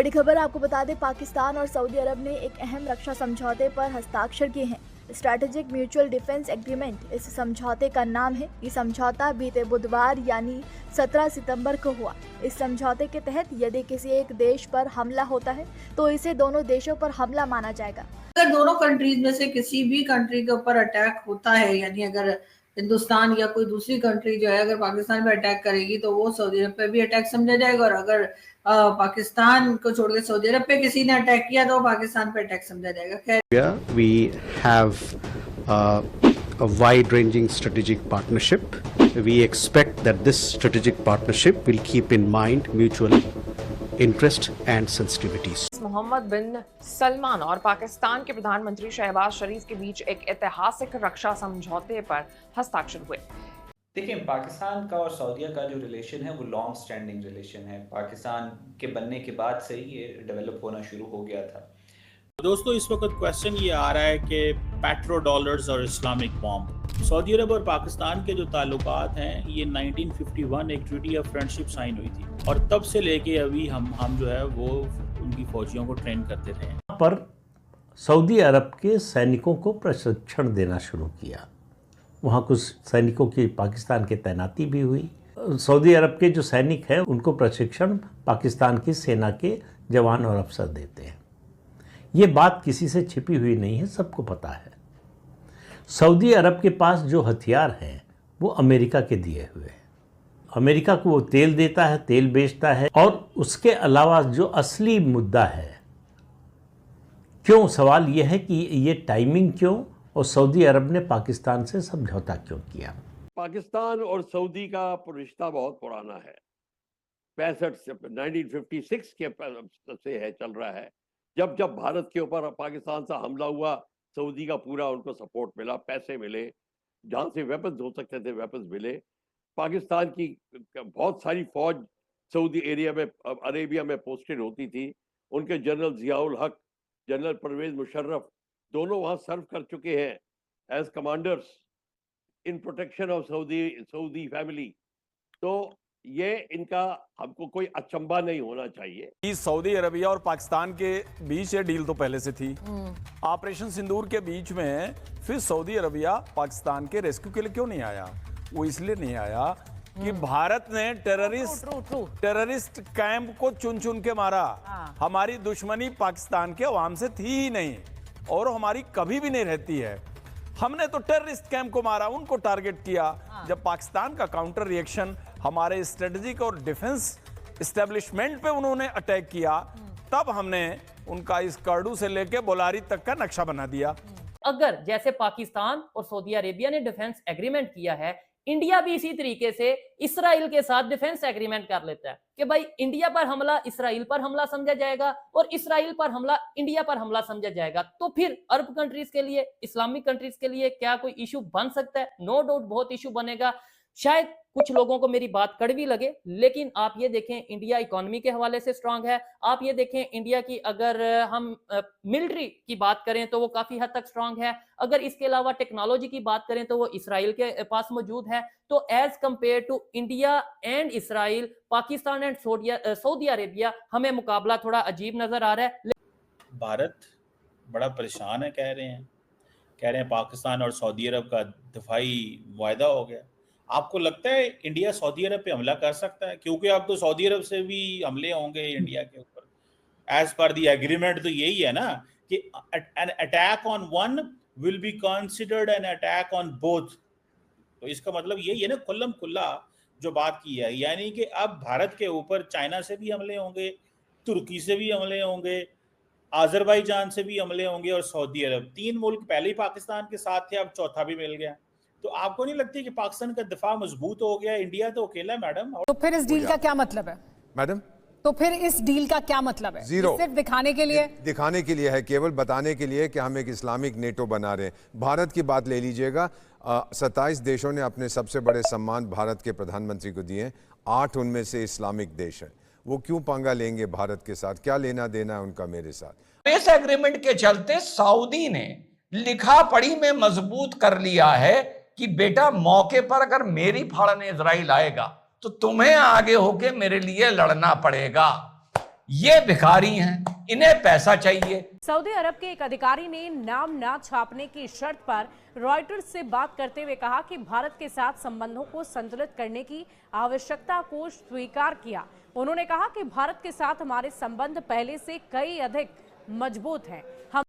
बड़ी खबर आपको बता दें, पाकिस्तान और सऊदी अरब ने एक अहम रक्षा समझौते पर हस्ताक्षर किए हैं। स्ट्रैटेजिक म्यूचुअल डिफेंस एग्रीमेंट इस समझौते का नाम है। ये समझौता बीते बुधवार यानी 17 सितंबर को हुआ। इस समझौते के तहत यदि किसी एक देश पर हमला होता है तो इसे दोनों देशों पर हमला माना जाएगा। अगर दोनों कंट्रीज में से किसी भी कंट्री के ऊपर अटैक होता है, यानी अगर हिंदुस्तान या कोई दूसरी कंट्री जो है अगर पाकिस्तान पे अटैक करेगी तो वो सऊदी अरब पे भी अटैक समझा जाएगा, और अगर पाकिस्तान को छोड़ के सऊदी अरब पे किसी ने अटैक किया तो पाकिस्तान पे अटैक समझा जाएगा। खैर, we have a wide-ranging strategic partnership. We expect that this strategic partnership will keep in mind mutual interest and sensitivities. Mohammad बिन सलमान और पाकिस्तान के प्रधानमंत्री शहबाज शरीफ के बीच एक ऐतिहासिक रक्षा समझौते पर हस्ताक्षर हुए। देखिए, पाकिस्तान का और सऊदीया का जो रिलेशन है वो लॉन्ग स्टैंडिंग रिलेशन है। पाकिस्तान के बनने के बाद से ही ये डेवलप होना शुरू हो गया था। दोस्तों, इस वक्त क्वेश्चन ये आ रहा है कि पेट्रो डॉलर्स और इस्लामिक बॉम्ब, सऊदी अरब और पाकिस्तान के जो ताल्लुकात हैं, ये 1951 एक ट्रीटी ऑफ फ्रेंडशिप साइन हुई थी और तब से लेके अभी हम जो है वो उनकी फौजियों को ट्रेन करते रहे हैं। पर सऊदी अरब के सैनिकों को प्रशिक्षण देना शुरू किया। वहाँ कुछ सैनिकों की पाकिस्तान की तैनाती भी हुई। सऊदी अरब के जो सैनिक हैं उनको प्रशिक्षण पाकिस्तान की सेना के जवान और अफसर देते हैं। ये बात किसी से छिपी हुई नहीं है, सबको पता है। सऊदी अरब के पास जो हथियार हैं वो अमेरिका के दिए हुए हैं। अमेरिका को वो तेल देता है, तेल बेचता है, और उसके अलावा जो असली मुद्दा है, क्यों, सवाल ये है कि ये टाइमिंग क्यों और सऊदी अरब ने पाकिस्तान से समझौता क्यों किया। पाकिस्तान और सऊदी का रिश्ता बहुत पुराना है, 65 से 1956 के से है, चल रहा है। जब जब भारत के ऊपर पाकिस्तान से हमला हुआ, सऊदी का पूरा उनको सपोर्ट मिला, पैसे मिले, जहाँ से वेपन्स हो सकते थे वेपन्स मिले। पाकिस्तान की बहुत सारी फौज सऊदी एरिया में, अरेबिया में पोस्टेड होती थी। उनके जनरल जियाउल हक, जनरल परवेज मुशर्रफ दोनों वहाँ सर्व कर चुके हैं as commanders in protection of Saudi family. तो ये इनका हमको कोई अचंभा नहीं होना चाहिए। सऊदी अरबिया और पाकिस्तान के बीच ये डील तो पहले से थी। ऑपरेशन सिंदूर के बीच में फिर सऊदी अरबिया पाकिस्तान के रेस्क्यू के लिए क्यों नहीं आया? वो इसलिए नहीं आया कि भारत ने टेररिस्ट कैंप को चुन चुन के मारा। हमारी दुश्मनी पाकिस्तान के अवाम से थी ही नहीं और हमारी कभी भी नहीं रहती है। हमने तो टेररिस्ट कैंप को मारा, उनको टारगेट किया। जब पाकिस्तान का काउंटर रिएक्शन हमारे स्ट्रेटेजिक और डिफेंस एस्टेब्लिशमेंट पे उन्होंने अटैक किया, तब हमने उनका इस कर्डू से लेके बोलारी तक का नक्शा बना दिया। अगर जैसे पाकिस्तान और सऊदी अरेबिया ने डिफेंस एग्रीमेंट किया है, इंडिया भी इसी तरीके से इसराइल के साथ डिफेंस एग्रीमेंट कर लेता है कि भाई इंडिया पर हमला इसराइल पर हमला समझा जाएगा और इसराइल पर हमला इंडिया पर हमला समझा जाएगा, तो फिर अरब कंट्रीज के लिए, इस्लामिक कंट्रीज के लिए क्या कोई इशू बन सकता है? नो डाउट बहुत इशू बनेगा। शायद कुछ लोगों को मेरी बात कड़वी लगे, लेकिन आप ये देखें इंडिया इकोनॉमी के हवाले से स्ट्रांग है। आप ये देखें इंडिया की अगर हम मिलिट्री की बात करें तो वो काफी हद तक स्ट्रांग है। अगर इसके अलावा टेक्नोलॉजी की बात करें तो वो इसराइल के पास मौजूद है। तो as compare to India and Israel, Pakistan and Saudi Arabia, हमें मुकाबला थोड़ा अजीब नजर आ रहा है। भारत बड़ा परेशान है, कह रहे हैं पाकिस्तान और सऊदी अरब का दिफाई वायदा हो गया। आपको लगता है इंडिया सऊदी अरब पे हमला कर सकता है? क्योंकि अब तो सऊदी अरब से भी हमले होंगे इंडिया के ऊपर। एज पर द एग्रीमेंट तो यही है ना कि an attack on one will be considered an attack on both. तो इसका मतलब यही है ना, खुल्लम खुल्ला जो बात की है, यानी कि अब भारत के ऊपर चाइना से भी हमले होंगे, तुर्की से भी हमले होंगे, आजरबाईजान से भी हमले होंगे और सऊदी अरब। 3 मुल्क पहले ही पाकिस्तान के साथ थे, अब चौथा भी मिल गया। तो आपको नहीं लगती कि पाकिस्तान का दिफा मजबूत हो गया? इंडिया तो अकेला मैडम। तो फिर इस डील का क्या मतलब है मैडम? तो फिर इस डील का क्या मतलब है? जीरो। सिर्फ दिखाने के लिए है, केवल बताने के लिए कि हम एक इस्लामिक नेटो बना रहे हैं। भारत की बात ले लीजिएगा, 27 देशों ने अपने सबसे बड़े सम्मान भारत के प्रधानमंत्री को दिए, 8 उनमें से इस्लामिक देश हैं। वो क्यों पंगा लेंगे भारत के साथ? क्या लेना देना है उनका मेरे साथ? इस एग्रीमेंट के चलते सऊदी ने लिखा पढ़ी में मजबूत कर लिया है कि बेटा मौके पर अगर मेरी फाड़ ने इजराइल आएगा तो तुम्हें आगे होके मेरे लिए लड़ना पड़ेगा। ये भिखारी हैं, इन्हें पैसा चाहिए। सऊदी अरब के एक अधिकारी ने नाम ना छापने की शर्त पर रॉयटर्स से बात करते हुए कहा कि भारत के साथ संबंधों को संतुलित करने की आवश्यकता को स्वीकार किया। उन्होंने कहा कि भारत के साथ हमारे संबंध पहले से कई अधिक मजबूत हैं। हम